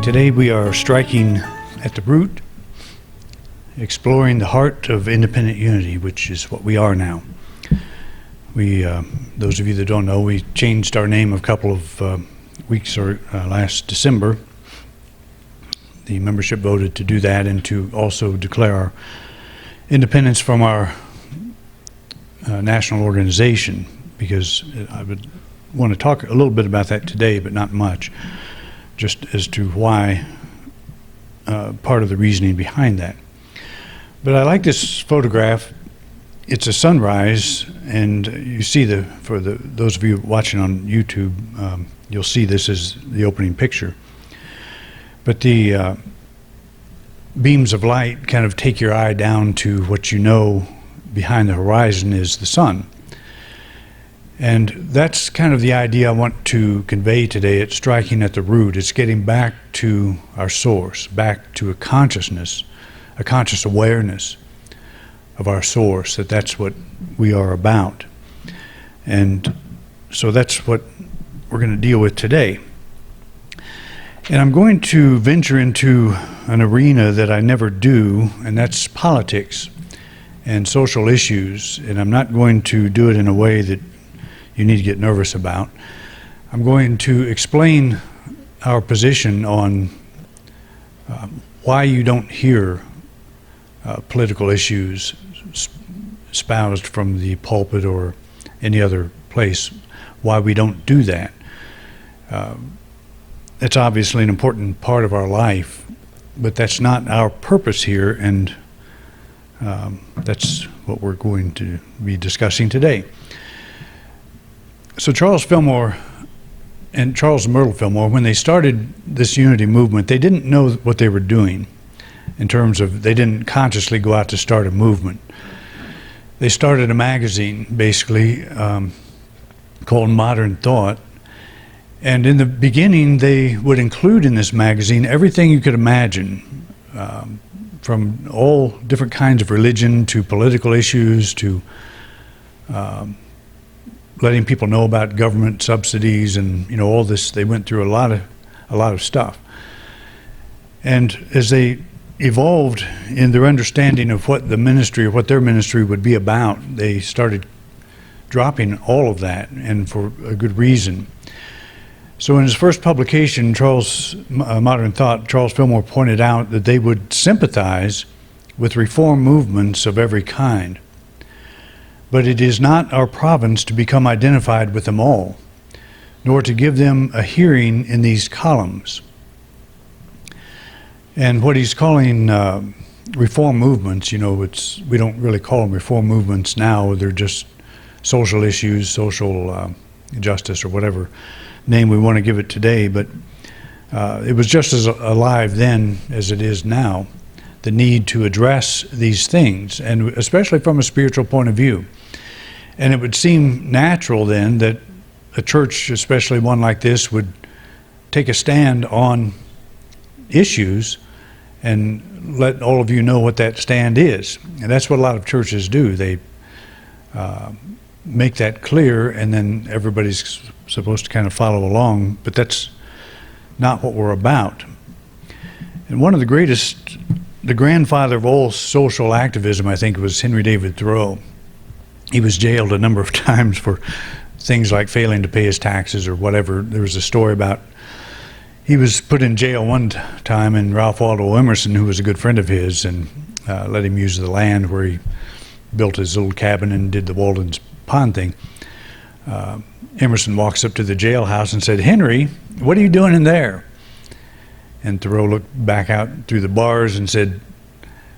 Today we are striking at the root, exploring the heart of independent unity, which is what we are now. Those of you that don't know, we changed our name a couple of weeks or last December. The membership voted to do that and to also declare our independence from our national organization, because I would want to talk a little bit about that today, but not much, just as to why, part of the reasoning behind that. But I like this photograph. It's a sunrise, and you see for those of you watching on YouTube, you'll see this as the opening picture. But the beams of light kind of take your eye down to what you know behind the horizon is the sun. And that's kind of the idea I want to convey today. It's striking at the root. It's getting back to our source, back to a consciousness, a conscious awareness of our source, that's what we are about. And so that's what we're going to deal with today. And I'm going to venture into an arena that I never do, and that's politics and social issues. And I'm not going to do it in a way that you need to get nervous about. I'm going to explain our position on why you don't hear political issues espoused from the pulpit or any other place, why we don't do that. It's obviously an important part of our life, but that's not our purpose here, and that's what we're going to be discussing today. So Charles Fillmore and Charles and Myrtle Fillmore, when they started this unity movement, they didn't know what they were doing in terms of, they didn't consciously go out to start a movement. They started a magazine, basically, called Modern Thought. And in the beginning, they would include in this magazine everything you could imagine, from all different kinds of religion to political issues to letting people know about government subsidies and all this. They went through a lot of stuff. And as they evolved in their understanding of what the ministry or what their ministry would be about, they started dropping all of that, and for a good reason. So in his first publication, Modern Thought, Charles Fillmore pointed out that they would sympathize with reform movements of every kind. But it is not our province to become identified with them all, nor to give them a hearing in these columns. And what he's calling reform movements, we don't really call them reform movements now. They're just social issues, social justice, or whatever name we want to give it today. But it was just as alive then as it is now, the need to address these things, and especially from a spiritual point of view. And it would seem natural then that a church, especially one like this, would take a stand on issues and let all of you know what that stand is. And that's what a lot of churches do. They make that clear, and then everybody's supposed to kind of follow along, but that's not what we're about. And one of the greatest, the grandfather of all social activism, I think, was Henry David Thoreau. He was jailed a number of times for things like failing to pay his taxes or whatever. There was a story about he was put in jail one time, and Ralph Waldo Emerson, who was a good friend of his, and let him use the land where he built his little cabin and did the Walden's Pond thing. Emerson walks up to the jailhouse and said, "Henry, what are you doing in there?" And Thoreau looked back out through the bars and said,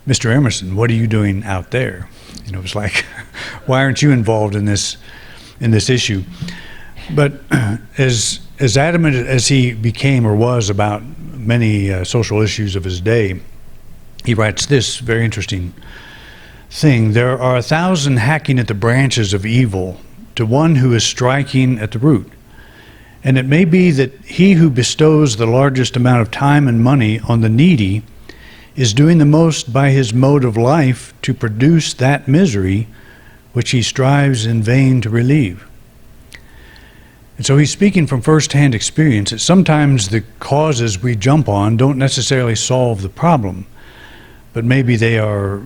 "Mr. Emerson, what are you doing out there?" It was like, why aren't you involved in this issue? But as adamant as he became or was about many social issues of his day, he writes this very interesting thing: "There are 1,000 hacking at the branches of evil to one who is striking at the root. And it may be that he who bestows the largest amount of time and money on the needy is doing the most by his mode of life to produce that misery which he strives in vain to relieve." And so he's speaking from firsthand experience that sometimes the causes we jump on don't necessarily solve the problem, but maybe they are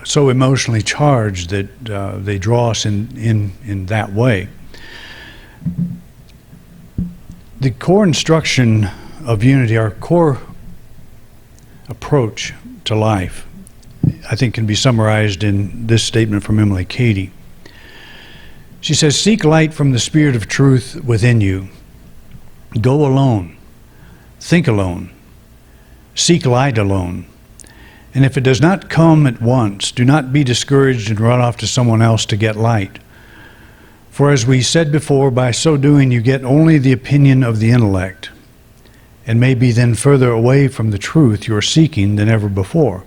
so emotionally charged that they draw us in that way. The core instruction of unity, our core approach to life, I think can be summarized in this statement from Emily Cady. She says, "Seek light from the Spirit of truth within you. Go alone. Think alone. Seek light alone. And if it does not come at once, do not be discouraged and run off to someone else to get light. For as we said before, by so doing you get only the opinion of the intellect, and may be then further away from the truth you are seeking than ever before.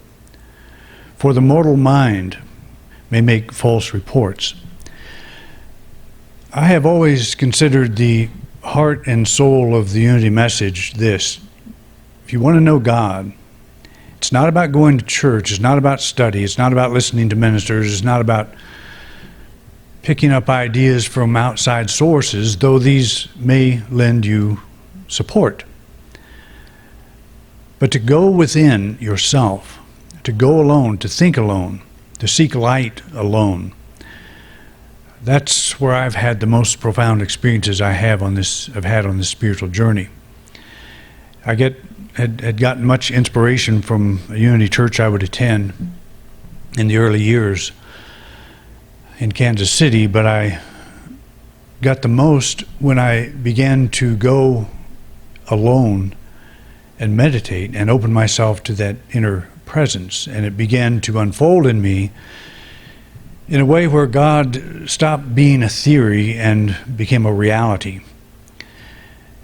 For the mortal mind may make false reports." I have always considered the heart and soul of the unity message this: if you want to know God, it's not about going to church, it's not about study, it's not about listening to ministers, it's not about picking up ideas from outside sources, though these may lend you support. But to go within yourself, to go alone, to think alone, to seek light alone, that's where I've had the most profound experiences I've had on this spiritual journey. I had gotten much inspiration from a unity church I would attend in the early years in Kansas City, but I got the most when I began to go alone and meditate and open myself to that inner presence, and it began to unfold in me in a way where God stopped being a theory and became a reality.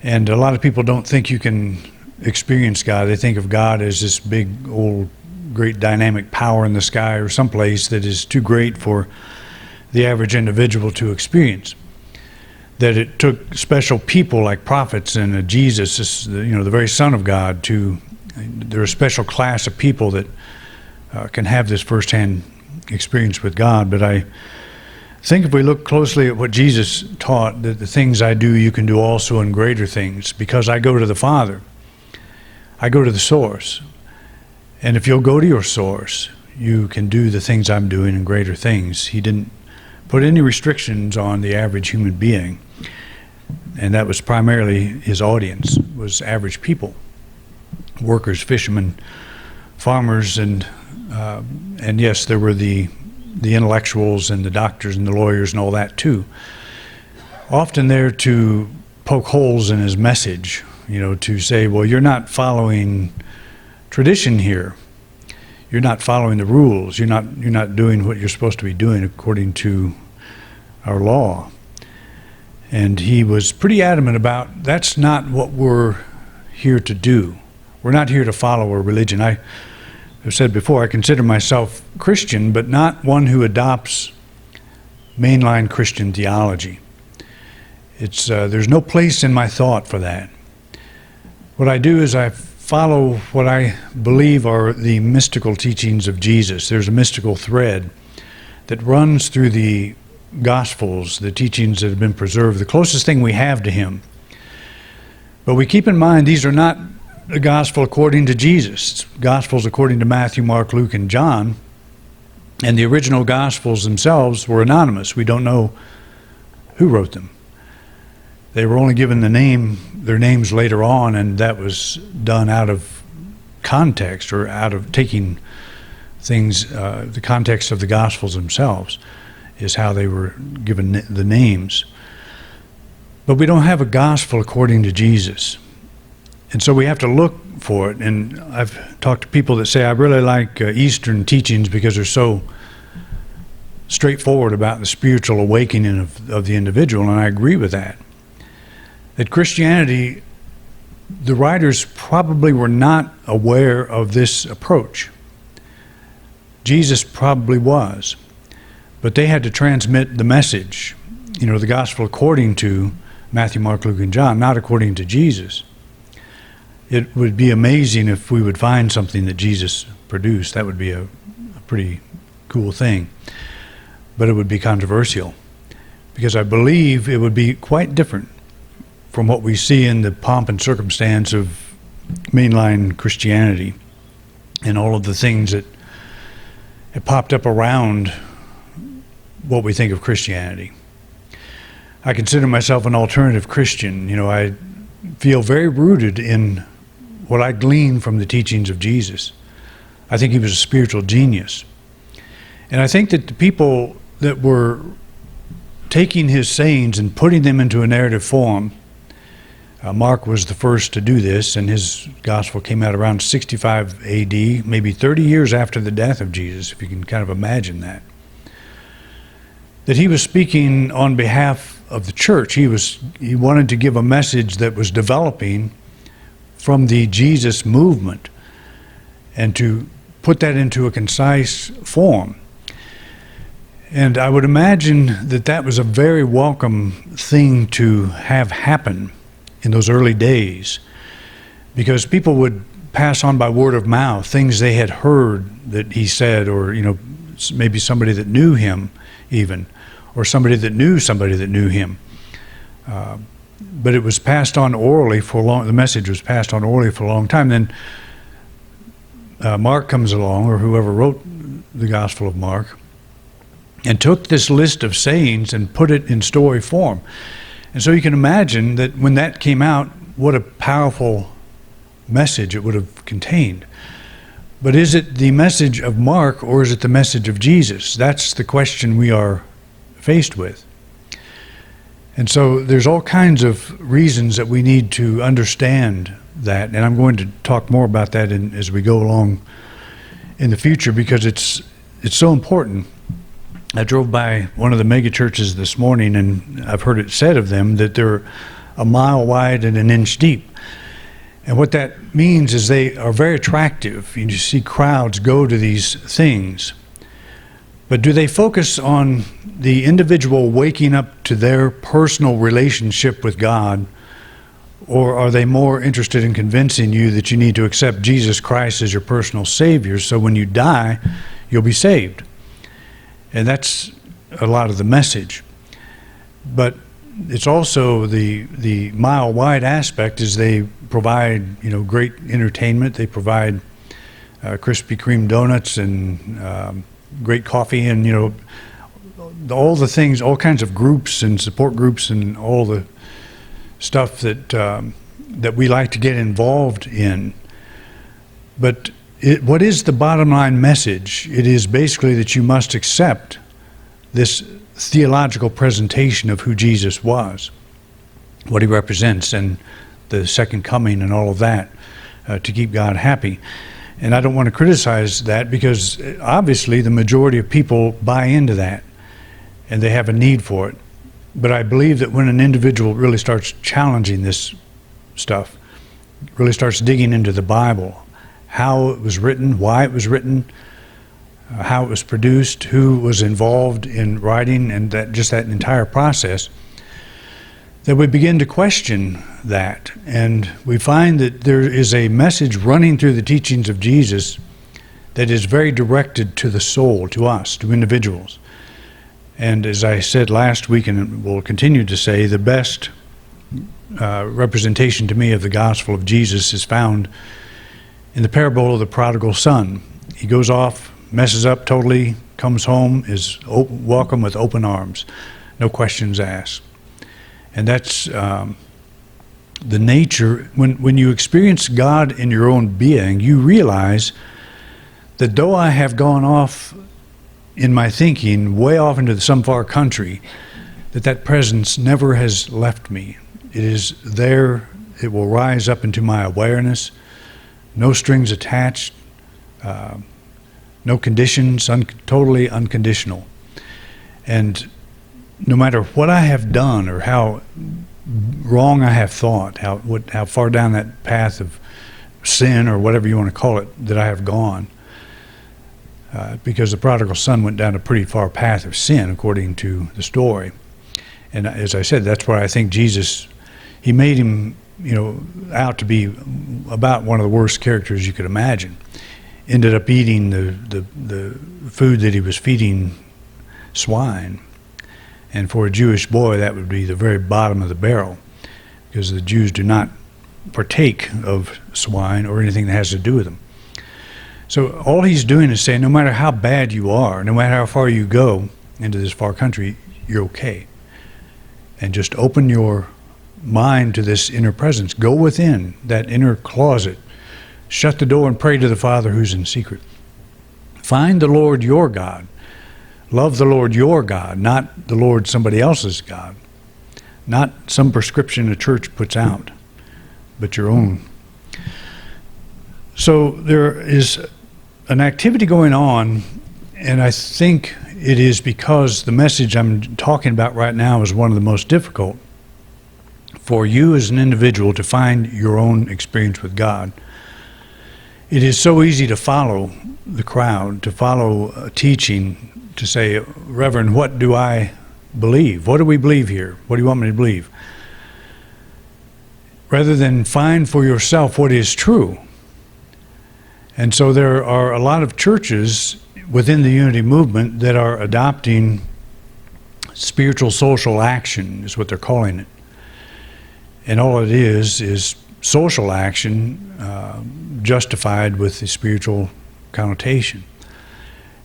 And a lot of people don't think you can experience God. They think of God as this big, old, great dynamic power in the sky or someplace that is too great for the average individual to experience. That it took special people like prophets and Jesus, the very Son of God, they're a special class of people that can have this firsthand experience with God. But I think if we look closely at what Jesus taught, that the things I do, you can do also in greater things, because I go to the Father. I go to the source. And if you'll go to your source, you can do the things I'm doing and greater things. He didn't put any restrictions on the average human being. And that was primarily his audience, was average people. Workers, fishermen, farmers, and yes, there were the intellectuals and the doctors and the lawyers and all that too. Often there to poke holes in his message, to say, well, you're not following tradition here. You're not following the rules. You're not doing what you're supposed to be doing according to our law. And he was pretty adamant about that's not what we're here to do. We're not here to follow a religion. I've said before, I consider myself Christian, but not one who adopts mainline Christian theology. There's no place in my thought for that. What I do is I follow what I believe are the mystical teachings of Jesus. There's a mystical thread that runs through the Gospels, the teachings that have been preserved, the closest thing we have to him. But we keep in mind these are not the Gospel according to Jesus. Gospels according to Matthew, Mark, Luke, and John. And the original Gospels themselves were anonymous. We don't know who wrote them. They were only given their names later on, and that was done out of context, or out of taking things, the context of the Gospels themselves is how they were given the names. But we don't have a gospel according to Jesus. And so we have to look for it. And I've talked to people that say, I really like Eastern teachings because they're so straightforward about the spiritual awakening of the individual, and I agree with that. That Christianity, the writers probably were not aware of this approach. Jesus probably was. But they had to transmit the message, the gospel according to Matthew, Mark, Luke, and John, not according to Jesus. It would be amazing if we would find something that Jesus produced. That would be a pretty cool thing. But it would be controversial, because I believe it would be quite different from what we see in the pomp and circumstance of mainline Christianity and all of the things that have popped up around what we think of Christianity. I consider myself an alternative Christian. I feel very rooted in what I glean from the teachings of Jesus. I think he was a spiritual genius. And I think that the people that were taking his sayings and putting them into a narrative form, Mark was the first to do this, and his gospel came out around 65 AD, maybe 30 years after the death of Jesus, if you can kind of imagine that. That he was speaking on behalf of the church. He wanted to give a message that was developing from the Jesus movement and to put that into a concise form. And I would imagine that that was a very welcome thing to have happen in those early days, because people would pass on by word of mouth things they had heard that he said, or maybe somebody that knew him even, or somebody that knew him. But it was passed on orally the message was passed on orally for a long time. Then Mark comes along, or whoever wrote the Gospel of Mark, and took this list of sayings and put it in story form. And so you can imagine that when that came out, what a powerful message it would have contained. But is it the message of Mark, or is it the message of Jesus? That's the question we are faced with. And so there's all kinds of reasons that we need to understand that, and I'm going to talk more about that as we go along in the future, because it's so important. I drove by one of the mega churches this morning, and I've heard it said of them that they're a mile wide and an inch deep. And what that means is they are very attractive. You see crowds go to these things. But do they focus on the individual waking up to their personal relationship with God, or are they more interested in convincing you that you need to accept Jesus Christ as your personal Savior, so when you die, you'll be saved? And that's a lot of the message. But it's also the mile-wide aspect is they provide, great entertainment. They provide Krispy Kreme donuts and great coffee, and all the things, all kinds of groups and support groups and all the stuff that we like to get involved in. But what is the bottom line message? It is basically that you must accept this theological presentation of who Jesus was, what he represents, and the second coming and all of that, to keep God happy. And I don't want to criticize that, because obviously the majority of people buy into that and they have a need for it. But I believe that when an individual really starts challenging this stuff, really starts digging into the Bible, how it was written, why it was written, how it was produced, who was involved in writing, and that entire process, that we begin to question that. And we find that there is a message running through the teachings of Jesus that is very directed to the soul, to us, to individuals. And as I said last week, and will continue to say, the best representation to me of the gospel of Jesus is found in the parable of the prodigal son. He goes off, messes up totally, comes home, is welcome with open arms, no questions asked. And that's the nature. When you experience God in your own being, you realize that though I have gone off in my thinking way off into some far country, that presence never has left me. It is there. It will rise up into my awareness. No strings attached, no conditions, totally unconditional. And no matter what I have done or how wrong I have thought, how far down that path of sin or whatever you want to call it that I have gone, because the prodigal son went down a pretty far path of sin according to the story. And as I said, that's why I think Jesus, he made him out to be about one of the worst characters you could imagine. Ended up eating the food that he was feeding swine. And for a Jewish boy, that would be the very bottom of the barrel, because the Jews do not partake of swine or anything that has to do with them. So all he's doing is saying, no matter how bad you are, no matter how far you go into this far country, you're okay. And just open your mind to this inner presence. Go within that inner closet. Shut the door and pray to the Father who's in secret. Find the Lord your God. Love the Lord your God, not the Lord somebody else's God. Not some prescription a church puts out, but your own. So there is an activity going on, and I think it is because the message I'm talking about right now is one of the most difficult for you as an individual to find your own experience with God. It is so easy to follow the crowd, to follow a teaching, to say, Reverend, what do I believe? What do we believe here? What do you want me to believe? Rather than find for yourself what is true. And so there are a lot of churches within the unity movement that are adopting spiritual social action, is what they're calling it. And all it is social action justified with the spiritual connotation.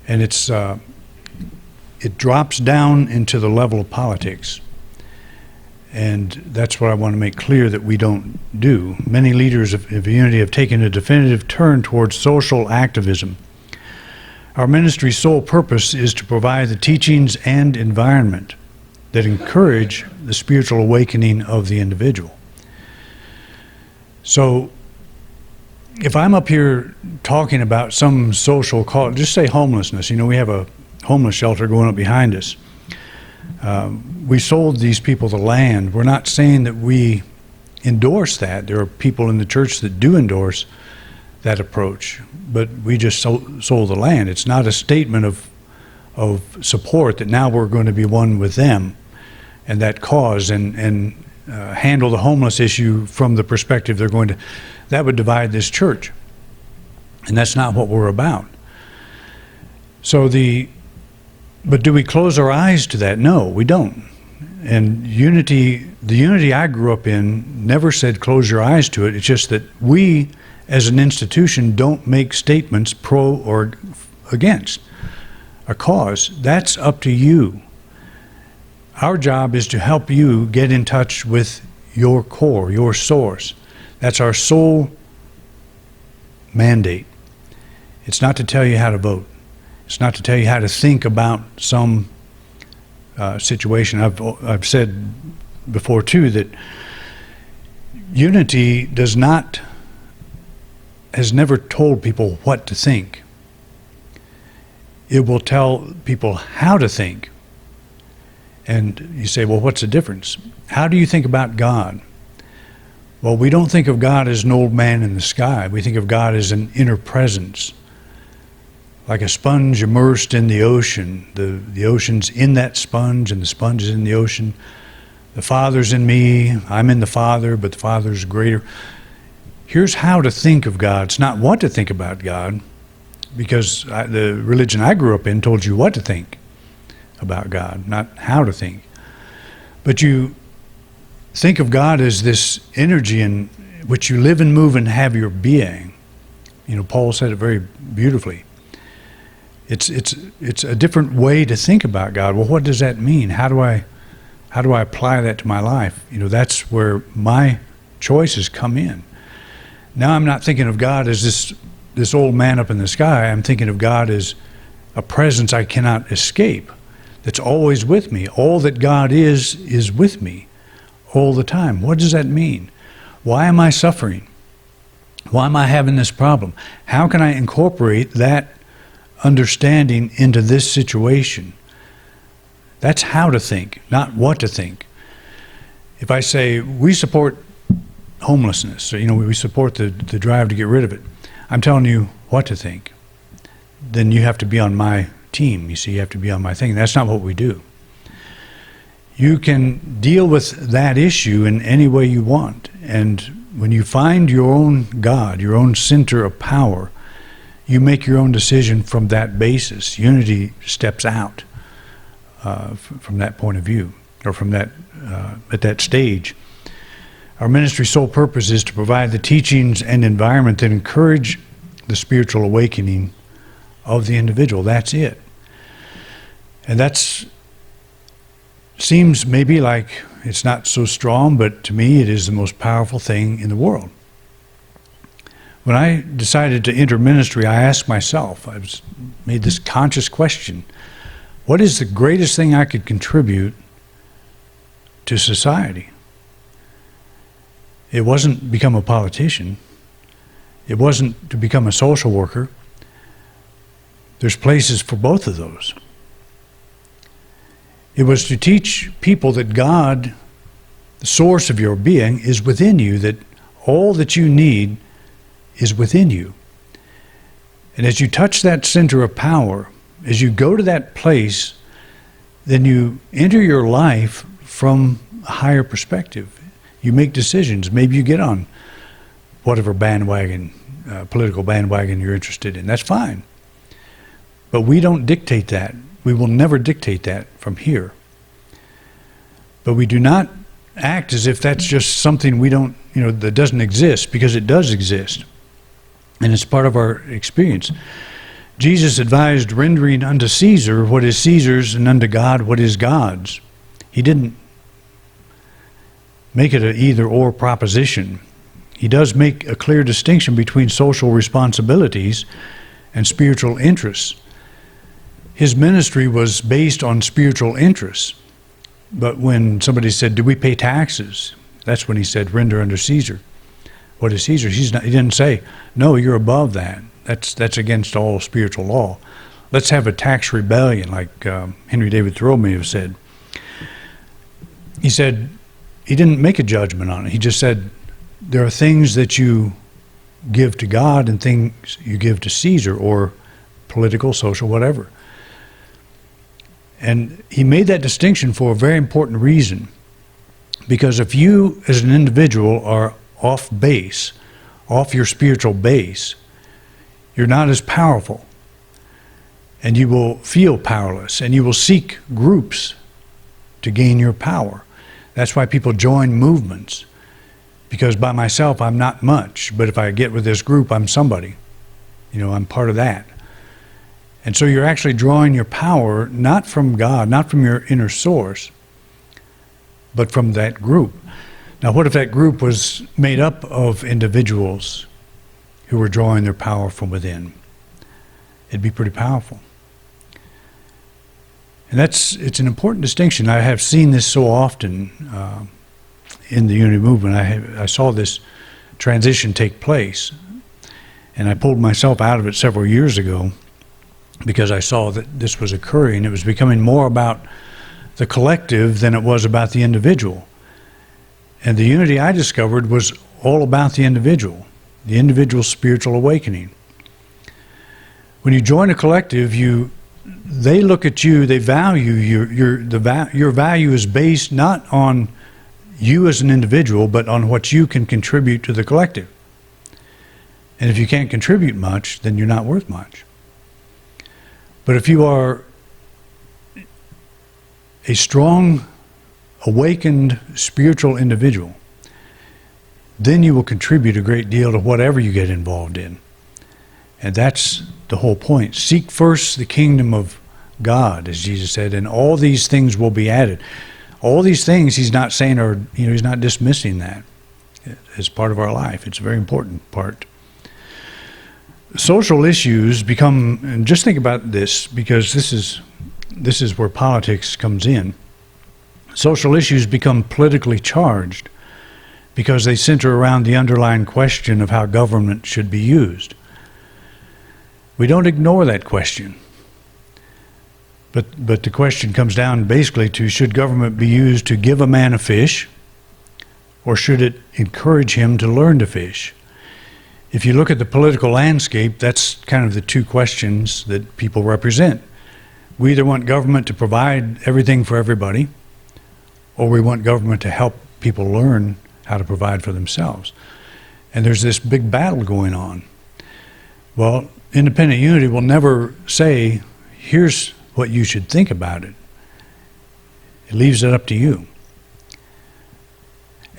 And it drops down into the level of politics. And that's what I want to make clear that we don't do. Many leaders of unity have taken a definitive turn towards social activism. Our ministry's sole purpose is to provide the teachings and environment that encourage the spiritual awakening of the individual. So if I'm up here talking about some social cause, just say homelessness. You know, we have a homeless shelter going up behind us. We sold these people the land. We're not saying that we endorse that. There are people in the church that do endorse that approach, but we just sold the land. It's not a statement of support that now we're going to be one with them and that cause and handle the homeless issue from the perspective they're going to. That would divide this church, and that's not what we're about. But do we close our eyes to that? No, we don't. And the unity I grew up in never said close your eyes to it. It's just that we, as an institution, don't make statements pro or against a cause. That's up to you. Our job is to help you get in touch with your core, your source. That's our sole mandate. It's not to tell you how to vote. It's not to tell you how to think about some situation. I've said before too that unity has never told people what to think. It will tell people how to think. And you say, well, what's the difference? How do you think about God? Well, we don't think of God as an old man in the sky. We think of God as an inner presence. Like a sponge immersed in the ocean. The ocean's in that sponge, and the sponge is in the ocean. The Father's in me, I'm in the Father, but the Father's greater. Here's how to think of God. It's not what to think about God, because the religion I grew up in told you what to think about God, not how to think. But you think of God as this energy in which you live and move and have your being. You know, Paul said it very beautifully. It's a different way to think about God. Well, what does that mean? How do I apply that to my life? You know, that's where my choices come in. Now I'm not thinking of God as this old man up in the sky. I'm thinking of God as a presence I cannot escape, that's always with me. All that God is with me all the time. What does that mean? Why am I suffering? Why am I having this problem? How can I incorporate that understanding into this situation? That's how to think, not what to think. If I say we support homelessness, so, you know, we support the drive to get rid of it, I'm telling you what to think. Then you have to be on my team. You see, you have to be on my thing. That's not what we do. You can deal with that issue in any way you want. And when you find your own God, your own center of power, you make your own decision from that basis. Unity steps out from that point of view, or from that at that stage. Our ministry's sole purpose is to provide the teachings and environment that encourage the spiritual awakening of the individual. That's it. And that seems maybe like it's not so strong, but to me it is the most powerful thing in the world. When I decided to enter ministry, I asked myself, made this conscious question, what is the greatest thing I could contribute to society? It wasn't become a politician. It wasn't to become a social worker. There's places for both of those. It was to teach people that God, the source of your being, is within you, that all that you need is within you. And as you touch that center of power, as you go to that place, then you enter your life from a higher perspective. You make decisions. Maybe you get on whatever bandwagon, political bandwagon you're interested in. That's fine. But we don't dictate that. We will never dictate that from here. But we do not act as if that's just something we don't, that doesn't exist, because it does exist. And it's part of our experience. Jesus advised rendering unto Caesar what is Caesar's and unto God what is God's. He didn't make it an either-or proposition. He does make a clear distinction between social responsibilities and spiritual interests. His ministry was based on spiritual interests. But when somebody said, do we pay taxes? That's when he said, render unto Caesar what is Caesar's. He didn't say, no, you're above that. That's against all spiritual law. Let's have a tax rebellion, like Henry David Thoreau may have said. He said, he didn't make a judgment on it. He just said, there are things that you give to God and things you give to Caesar, or political, social, whatever. And he made that distinction for a very important reason. Because if you, as an individual, are off base, off your spiritual base, you're not as powerful. And you will feel powerless, and you will seek groups to gain your power. That's why people join movements. Because by myself, I'm not much. But if I get with this group, I'm somebody. I'm part of that. And so you're actually drawing your power not from God, not from your inner source, but from that group. Now, what if that group was made up of individuals who were drawing their power from within? It'd be pretty powerful. And it's an important distinction. I have seen this so often in the Unity movement. I saw this transition take place, and I pulled myself out of it several years ago because I saw that this was occurring. It was becoming more about the collective than it was about the individual. And the unity I discovered was all about the individual's spiritual awakening. When you join a collective, they look at you, they value your value is based not on you as an individual, but on what you can contribute to the collective. And if you can't contribute much, then you're not worth much. But if you are a strong, awakened spiritual individual, then you will contribute a great deal to whatever you get involved in. And that's the whole point. Seek first the kingdom of God, as Jesus said, and all these things will be added. All these things he's not saying he's not dismissing that as part of our life. It's a very important part. Social issues become, and just think about this, because this is where politics comes in. Social issues become politically charged because they center around the underlying question of how government should be used. We don't ignore that question. But the question comes down basically to, should government be used to give a man a fish, or should it encourage him to learn to fish? If you look at the political landscape, that's kind of the two questions that people represent. We either want government to provide everything for everybody, or we want government to help people learn how to provide for themselves. And there's this big battle going on. Well, independent unity will never say, here's what you should think about it. It leaves it up to you.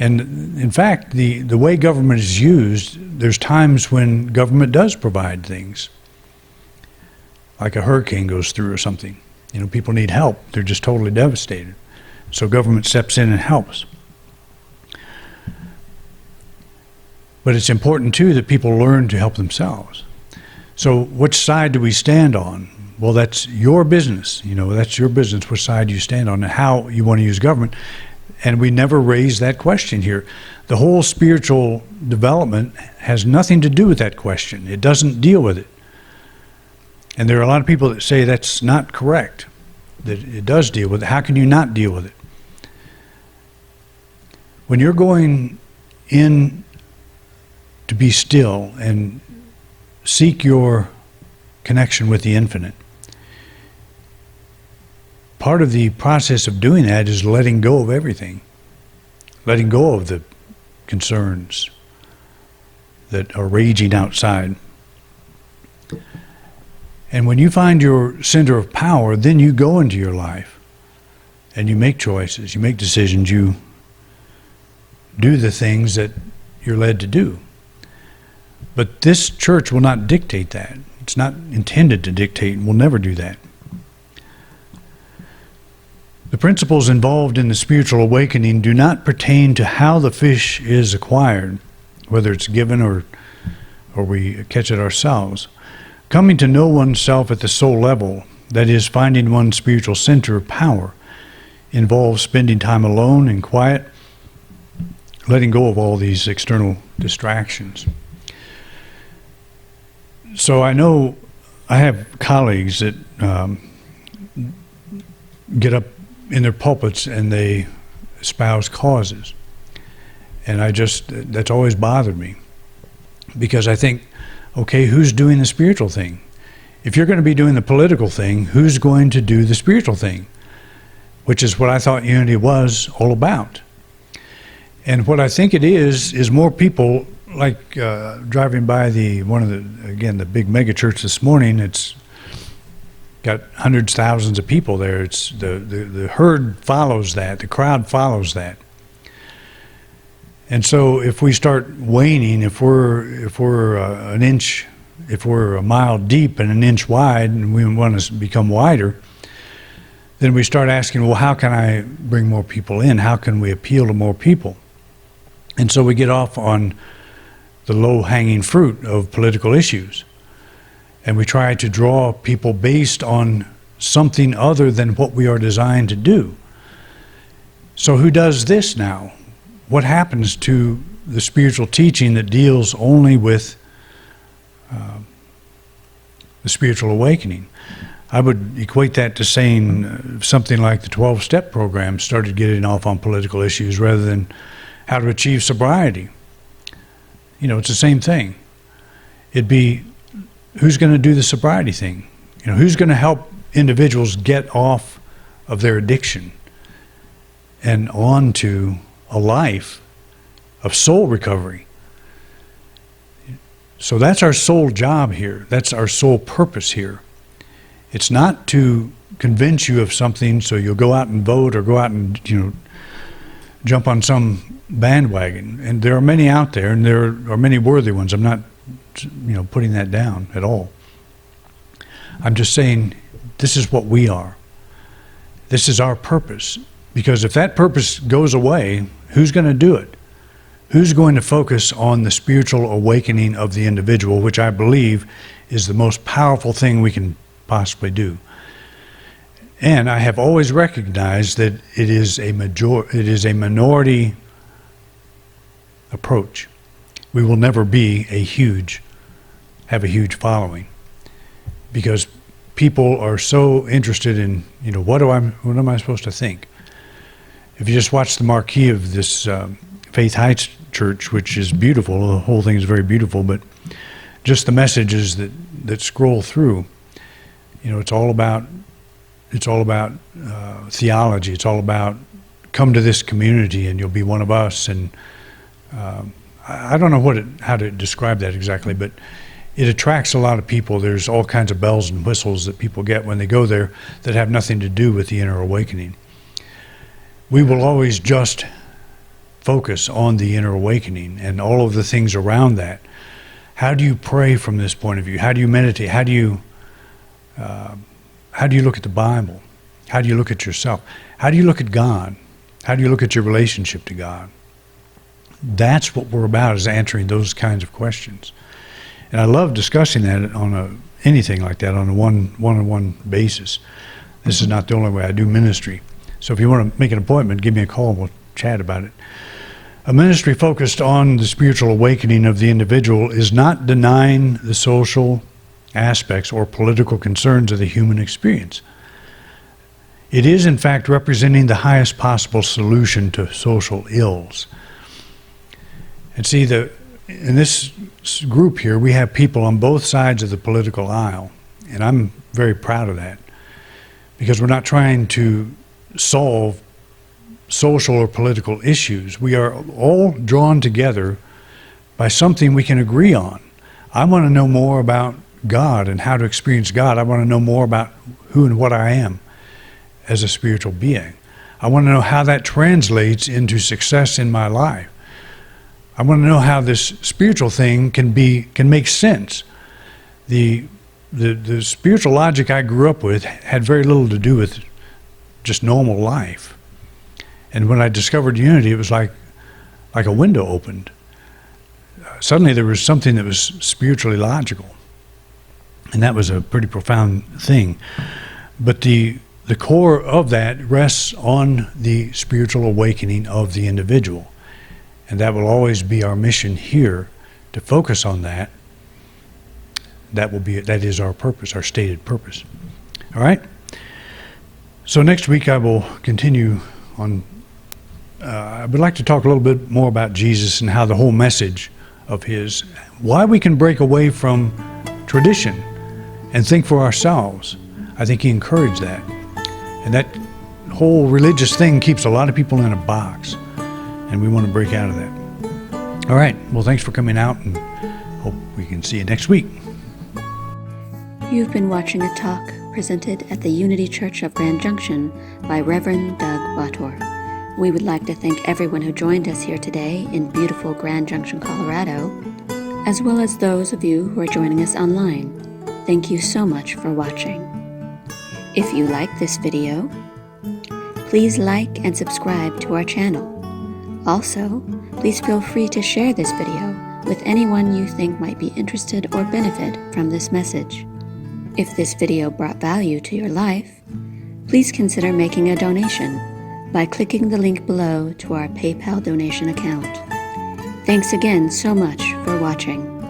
And in fact, the way government is used, there's times when government does provide things, like a hurricane goes through or something. People need help. They're just totally devastated. So government steps in and helps. But it's important, too, that people learn to help themselves. So which side do we stand on? Well, that's your business. That's your business, which side you stand on and how you want to use government. And we never raise that question here. The whole spiritual development has nothing to do with that question. It doesn't deal with it. And there are a lot of people that say that's not correct, that it does deal with it. How can you not deal with it? When you're going in to be still and seek your connection with the infinite, part of the process of doing that is letting go of everything, letting go of the concerns that are raging outside. And when you find your center of power, then you go into your life and you make choices, you make decisions, you do the things that you're led to do. But this church will not dictate that. It's not intended to dictate, and will never do that. The principles involved in the spiritual awakening do not pertain to how the fish is acquired, whether it's given or we catch it ourselves. Coming to know oneself at the soul level, that is, finding one's spiritual center of power, involves spending time alone and quiet, letting go of all these external distractions. So I know I have colleagues that get up in their pulpits and they espouse causes. And that's always bothered me. Because I think, okay, who's doing the spiritual thing? If you're going to be doing the political thing, who's going to do the spiritual thing? Which is what I thought unity was all about. And what I think it is more people, like driving by the big mega church this morning. It's got hundreds, thousands of people there. It's the herd follows that, the crowd follows that. And so if we start waning, if we're a mile deep and an inch wide, and we want to become wider, then we start asking, well, how can I bring more people in? How can we appeal to more people? And so we get off on the low-hanging fruit of political issues. And we try to draw people based on something other than what we are designed to do. So who does this now? What happens to the spiritual teaching that deals only with the spiritual awakening? I would equate that to saying something like the 12-step program started getting off on political issues rather than how to achieve sobriety. It's the same thing. It'd be, who's going to do the sobriety thing? Who's going to help individuals get off of their addiction and on to a life of soul recovery? So that's our sole job here. That's our sole purpose here. It's not to convince you of something so you'll go out and vote or go out and jump on some bandwagon. And there are many out there, and there are many worthy ones. I'm not putting that down at all. I'm just saying this is what we are. This is our purpose. Because if that purpose goes away, who's going to do it? Who's going to focus on the spiritual awakening of the individual, which I believe is the most powerful thing we can possibly do? And I have always recognized that it is a minority approach. We will never have a huge following, because people are so interested in, what am I supposed to think? If you just watch the marquee of this Faith Heights Church, which is beautiful, the whole thing is very beautiful, but just the messages that scroll through, it's all about theology. It's all about come to this community and you'll be one of us. And I don't know how to describe that exactly, but it attracts a lot of people. There's all kinds of bells and whistles that people get when they go there that have nothing to do with the inner awakening. We will always just focus on the inner awakening and all of the things around that, how do you pray from this point of view? How do you meditate? How do you look at the Bible? How do you look at yourself? How do you look at God? How do you look at your relationship to God? That's what we're about, is answering those kinds of questions. And I love discussing that on anything like that on a one-on-one basis. This is not the only way I do ministry. So if you want to make an appointment, give me a call and we'll chat about it. A ministry focused on the spiritual awakening of the individual is not denying the social aspects or political concerns of the human experience. It is, in fact, representing the highest possible solution to social ills. And see, in this group here, we have people on both sides of the political aisle, and I'm very proud of that, because we're not trying to solve social or political issues. We are all drawn together by something we can agree on. I want to know more about God and how to experience God. I want to know more about who and what I am as a spiritual being. I want to know how that translates into success in my life. I want to know how this spiritual thing can make sense. The spiritual logic I grew up with had very little to do with just normal life. And when I discovered unity, it was like a window opened. Suddenly there was something that was spiritually logical. And that was a pretty profound thing. But the core of that rests on the spiritual awakening of the individual. And that will always be our mission here, to focus on that. That is our purpose, our stated purpose. All right? So next week I will continue on. I would like to talk a little bit more about Jesus and how the whole message of his, why we can break away from tradition and think for ourselves. I think he encouraged that. And that whole religious thing keeps a lot of people in a box, and we want to break out of that. All right. Well, thanks for coming out, and hope we can see you next week. You've been watching a talk presented at the Unity Church of Grand Junction by Reverend Doug Wator. We would like to thank everyone who joined us here today in beautiful Grand Junction, Colorado, as well as those of you who are joining us online. Thank you so much for watching. If you like this video, please like and subscribe to our channel. Also, please feel free to share this video with anyone you think might be interested or benefit from this message. If this video brought value to your life, please consider making a donation by clicking the link below to our PayPal donation account. Thanks again so much for watching.